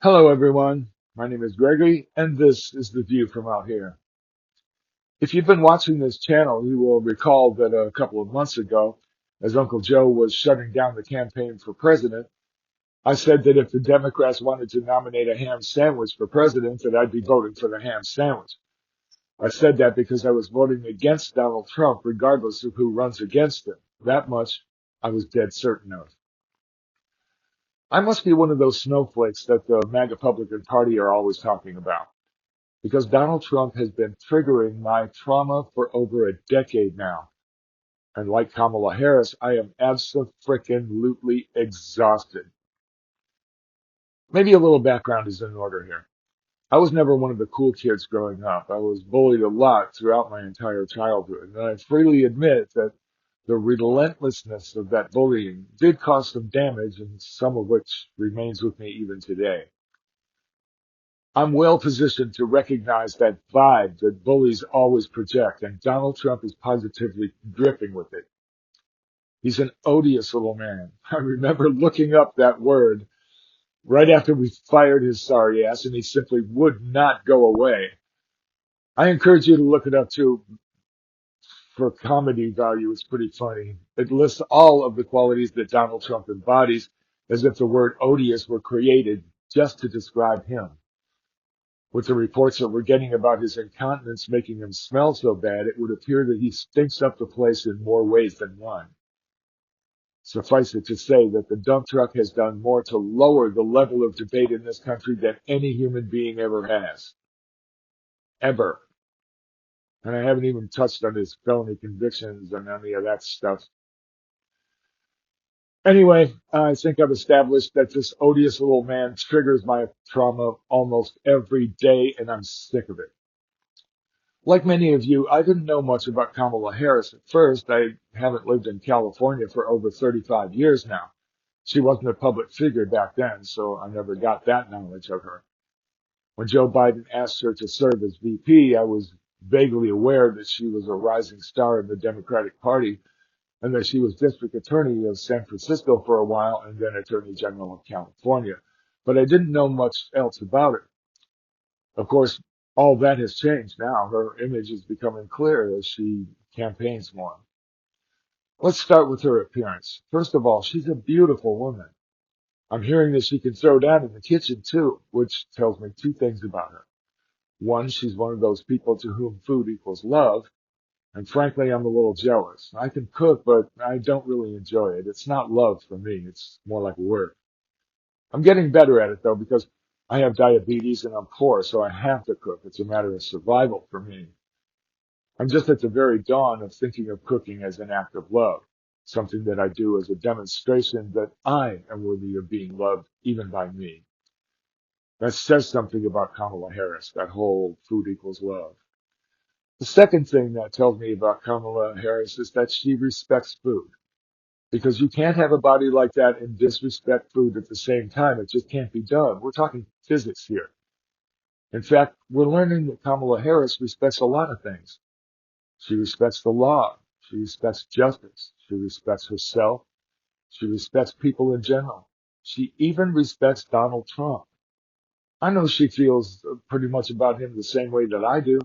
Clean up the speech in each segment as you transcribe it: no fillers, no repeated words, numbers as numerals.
Hello, everyone. My name is Gregory, and this is The View from Out Here. If you've been watching this channel, you will recall that a couple of months ago, as Uncle Joe was shutting down the campaign for president, I said that if the Democrats wanted to nominate a ham sandwich for president, that I'd be voting for the ham sandwich. I said that because I was voting against Donald Trump, regardless of who runs against him. That much I was dead certain of. I must be one of those snowflakes that the MAGA Republican Party are always talking about, because Donald Trump has been triggering my trauma for over a decade now. And like Kamala Harris, I am abso-freaking-lutely exhausted. Maybe a little background is in order here. I was never one of the cool kids growing up. I was bullied a lot throughout my entire childhood. And I freely admit that the relentlessness of that bullying did cause some damage, and some of which remains with me even today. I'm well positioned to recognize that vibe that bullies always project, and Donald Trump is positively dripping with it. He's an odious little man. I remember looking up that word right after we fired his sorry ass, and he simply would not go away. I encourage you to look it up too. For comedy value, it's pretty funny. It lists all of the qualities that Donald Trump embodies as if the word odious were created just to describe him. With the reports that we're getting about his incontinence making him smell so bad, it would appear that he stinks up the place in more ways than one. Suffice it to say that the dump truck has done more to lower the level of debate in this country than any human being ever has. Ever. And I haven't even touched on his felony convictions and any of that stuff. Anyway, I think I've established that this odious little man triggers my trauma almost every day, and I'm sick of it. Like many of you, I didn't know much about Kamala Harris at first. I haven't lived in California for over 35 years now. She wasn't a public figure back then, so I never got that knowledge of her. When Joe Biden asked her to serve as VP, I was vaguely aware that she was a rising star in the Democratic Party and that she was district attorney of San Francisco for a while and then attorney general of California. But I didn't know much else about her. Of course, all that has changed now. Her image is becoming clear as she campaigns more. Let's start with her appearance. First of all, she's a beautiful woman. I'm hearing that she can throw down in the kitchen too, which tells me two things about her. One, she's one of those people to whom food equals love. And frankly, I'm a little jealous. I can cook, but I don't really enjoy it. It's not love for me. It's more like work. I'm getting better at it though, because I have diabetes and I'm poor, so I have to cook. It's a matter of survival for me. I'm just at the very dawn of thinking of cooking as an act of love, something that I do as a demonstration that I am worthy of being loved even by me. That says something about Kamala Harris, that whole food equals love. The second thing that tells me about Kamala Harris is that she respects food. Because you can't have a body like that and disrespect food at the same time. It just can't be done. We're talking physics here. In fact, we're learning that Kamala Harris respects a lot of things. She respects the law. She respects justice. She respects herself. She respects people in general. She even respects Donald Trump. I know she feels pretty much about him the same way that I do,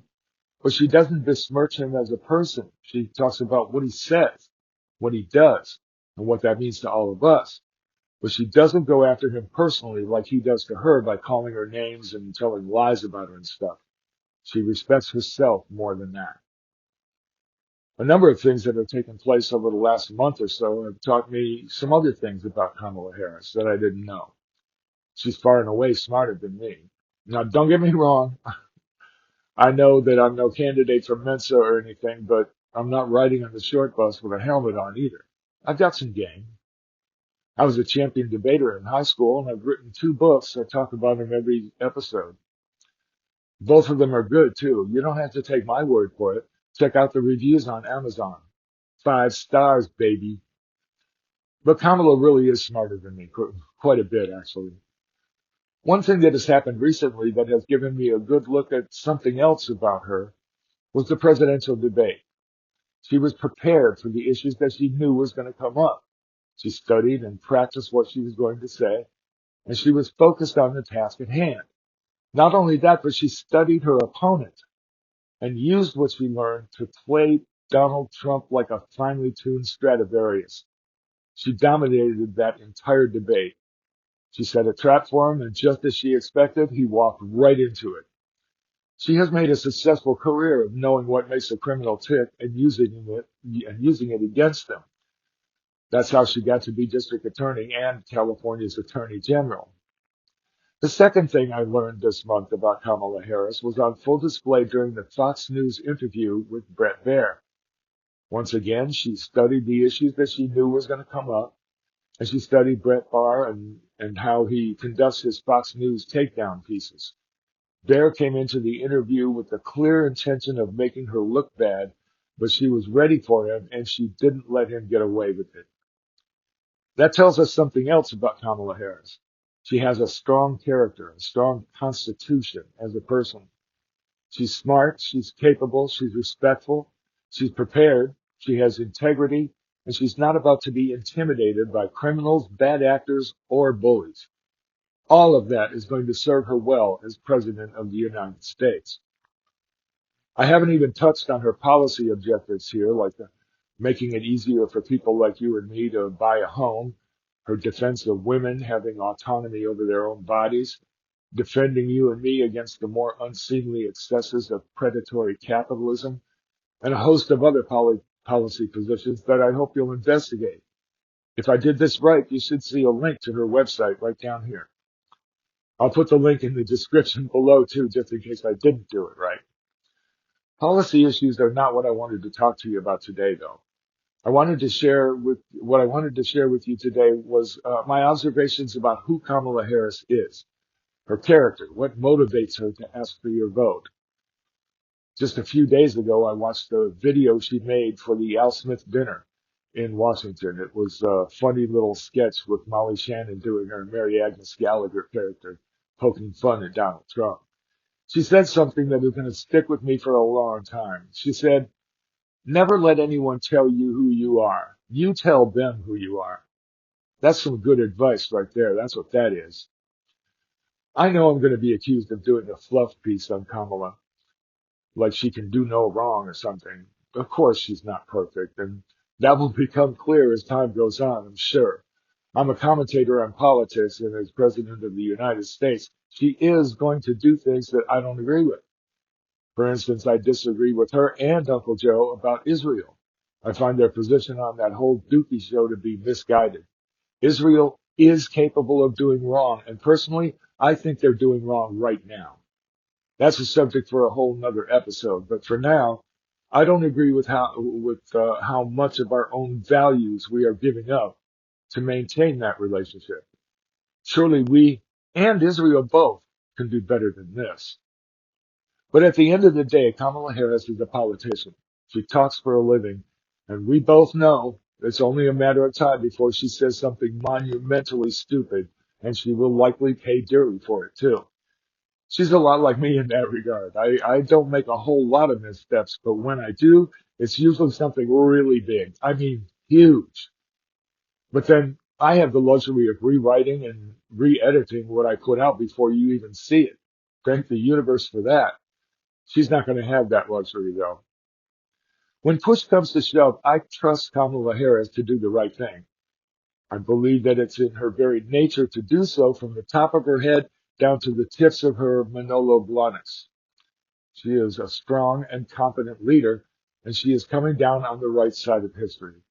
but she doesn't besmirch him as a person. She talks about what he says, what he does, and what that means to all of us. But she doesn't go after him personally like he does to her by calling her names and telling lies about her and stuff. She respects herself more than that. A number of things that have taken place over the last month or so have taught me some other things about Kamala Harris that I didn't know. She's far and away smarter than me. Now, don't get me wrong. I know that I'm no candidate for Mensa or anything, but I'm not riding on the short bus with a helmet on either. I've got some game. I was a champion debater in high school, and I've written two books. I talk about them every episode. Both of them are good, too. You don't have to take my word for it. Check out the reviews on Amazon. 5 stars, baby. But Kamala really is smarter than me, quite a bit, actually. One thing that has happened recently that has given me a good look at something else about her was the presidential debate. She was prepared for the issues that she knew was going to come up. She studied and practiced what she was going to say. and she was focused on the task at hand. Not only that, but she studied her opponent and used what she learned to play Donald Trump like a finely tuned Stradivarius. She dominated that entire debate. She set a trap for him, and just as she expected, he walked right into it. She has made a successful career of knowing what makes a criminal tick and using it against them. That's how she got to be district attorney and California's attorney general. The second thing I learned this month about Kamala Harris was on full display during the Fox News interview with Bret Baier. Once again, she studied the issues that she knew was going to come up, and she studied Bret Baier and how he conducts his Fox News takedown pieces. Baier came into the interview with the clear intention of making her look bad, but she was ready for him, and she didn't let him get away with it. That tells us something else about Kamala Harris. She has a strong character, a strong constitution as a person. She's smart, she's capable, she's respectful, she's prepared, she has integrity, and she's not about to be intimidated by criminals, bad actors, or bullies. All of that is going to serve her well as President of the United States. I haven't even touched on her policy objectives here, like making it easier for people like you and me to buy a home, her defense of women having autonomy over their own bodies, defending you and me against the more unseemly excesses of predatory capitalism, and a host of other policy positions that I hope you'll investigate. If I did this right, you should see a link to her website right down here. I'll put the link in the description below too, just in case I didn't do it right. Policy issues are not what I wanted to talk to you about today, though. What I wanted to share with you today was my observations about who Kamala Harris is, her character, what motivates her to ask for your vote. Just a few days ago, I watched a video she made for the Al Smith dinner in Washington. It was a funny little sketch with Molly Shannon doing her Mary Agnes Gallagher character, poking fun at Donald Trump. She said something that is going to stick with me for a long time. She said, "Never let anyone tell you who you are. You tell them who you are." That's some good advice right there. That's what that is. I know I'm going to be accused of doing a fluff piece on Kamala, like she can do no wrong or something. Of course she's not perfect, and that will become clear as time goes on, I'm sure. I'm a commentator on politics, and as President of the United States, she is going to do things that I don't agree with. For instance, I disagree with her and Uncle Joe about Israel. I find their position on that whole Dookie show to be misguided. Israel is capable of doing wrong, and personally, I think they're doing wrong right now. That's a subject for a whole nother episode, but for now, I don't agree with how much of our own values we are giving up to maintain that relationship. Surely we and Israel both can do better than this. But at the end of the day, Kamala Harris is a politician. She talks for a living, and we both know it's only a matter of time before she says something monumentally stupid, and she will likely pay dearly for it too. She's a lot like me in that regard. I don't make a whole lot of missteps, but when I do, it's usually something really big. I mean, huge. But then I have the luxury of rewriting and re-editing what I put out before you even see it. Thank the universe for that. She's not going to have that luxury, though. When push comes to shove, I trust Kamala Harris to do the right thing. I believe that it's in her very nature to do so from the top of her head down to the tips of her Manolo Blahniks. She is a strong and competent leader, and she is coming down on the right side of history.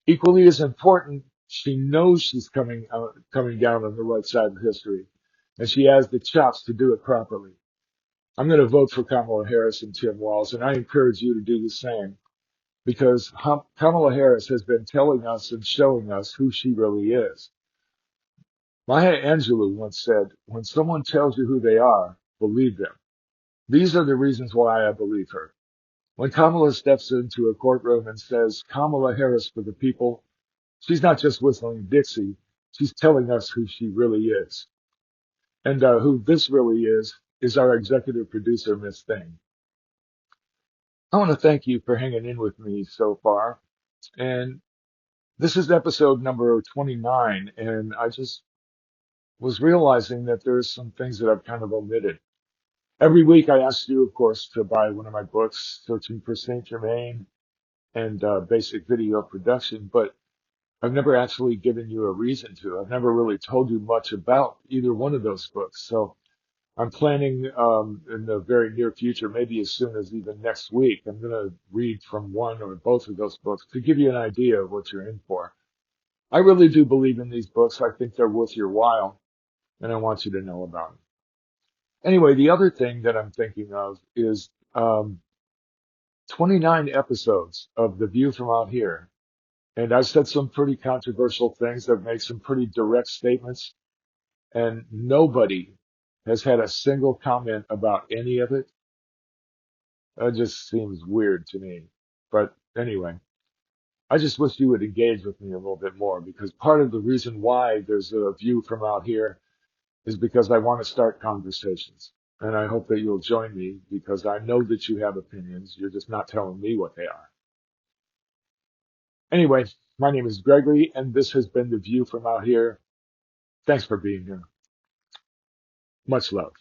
Equally as important, she knows she's coming down on the right side of history, and she has the chops to do it properly. I'm going to vote for Kamala Harris and Tim Walz, and I encourage you to do the same, because Kamala Harris has been telling us and showing us who she really is. Maya Angelou once said, "When someone tells you who they are, believe them." These are the reasons why I believe her. When Kamala steps into a courtroom and says, "Kamala Harris for the people," she's not just whistling Dixie, she's telling us who she really is. And who this really is our executive producer, Miss Thing. I want to thank you for hanging in with me so far. And this is episode number 29, and I just was realizing that there's some things that I've kind of omitted. Every week I ask you, of course, to buy one of my books, Searching for Saint Germain and Basic Video Production, but I've never actually given you a reason to. I've never really told you much about either one of those books. So I'm planning in the very near future, maybe as soon as even next week, I'm going to read from one or both of those books to give you an idea of what you're in for. I really do believe in these books. I think they're worth your while, and I want you to know about them. Anyway, the other thing that I'm thinking of is 29 episodes of The View from Out Here. And I've said some pretty controversial things. I've made some pretty direct statements, and nobody has had a single comment about any of it. That just seems weird to me. But anyway, I just wish you would engage with me a little bit more, because part of the reason why there's a view from out here is because I want to start conversations. And I hope that you'll join me, because I know that you have opinions. You're just not telling me what they are. Anyway, my name is Gregory, and this has been The View from Out Here. Thanks for being here. Much love.